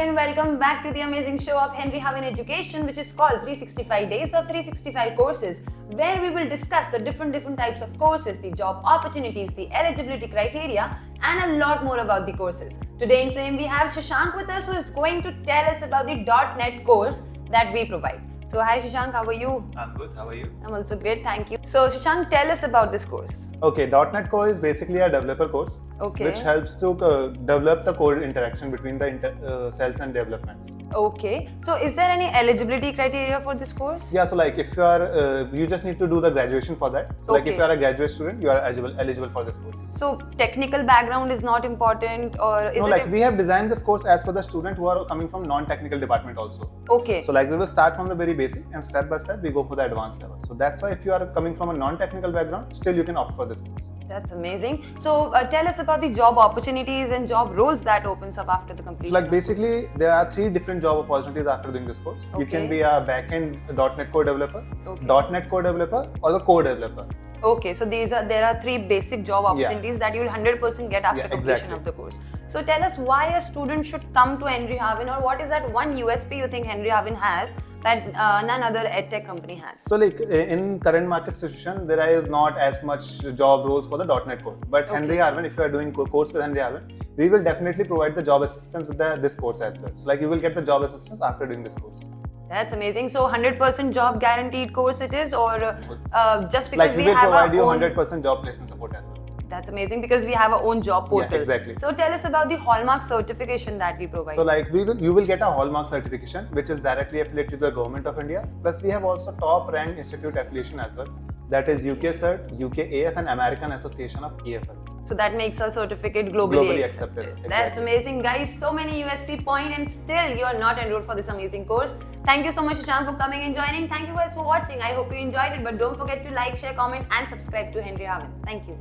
and welcome back to the amazing show of Henry Haven Education, which is called 365 Days of 365 Courses, where we will discuss the different types of courses, the job opportunities, the eligibility criteria, and a lot more about the courses. Today in frame we have Shashank with us, who is going to tell us about the .NET course that we provide. So hi Shashank, how are you? I'm good, how are you? I'm also great, thank you. So Shashank, tell us about this course. Okay, .NET Core is basically a developer course, which helps to develop the code interaction between the cells and developments. Okay, so is there any eligibility criteria for this course? Yeah, so like if you are, you just need to do the graduation for that. So like if you are a graduate student, you are eligible for this course. So technical background is not important, or is no, it? Like we have designed this course as per the student who are coming from non-technical department also. Okay. So like we will start from the very basic and step by step we go for the advanced level. So that's why if you are coming from a non-technical background, still you can opt for this course. That's amazing. So tell us about the job opportunities and job roles that opens up after the completion. So like basically there are 3 different job opportunities after doing this course. You can be a backend .NET Core developer, .NET Core developer, or the core developer. Okay, so there are 3 basic job opportunities that you will 100% get after completion of the course. So tell us why a student should come to Henry Haven, or what is that one USP you think Henry Haven has that none other edtech company has? So like in current market situation, there is not as much job roles for the .NET Core. But Henry Haven, if you are doing course with Henry Haven, we will definitely provide the job assistance with this course as well. So like you will get the job assistance after doing this course. That's amazing. So 100% job guaranteed course it is, or just because like we have our own... we will provide you 100% job placement support as well. That's amazing because we have our own job portal. Yeah, exactly. So tell us about the Hallmark certification that we provide. So like you will get a Hallmark certification which is directly affiliated to the Government of India. Plus we have also top rank institute affiliation as well. That is UK CERT, UK AF and American Association of EFL. So that makes our certificate globally accepted. Exactly. That's amazing, guys. So many USP points, and still you are not enrolled for this amazing course. Thank you so much, Shashank, for coming and joining. Thank you guys for watching. I hope you enjoyed it, but don't forget to like, share, comment and subscribe to Henry Haven. Thank you.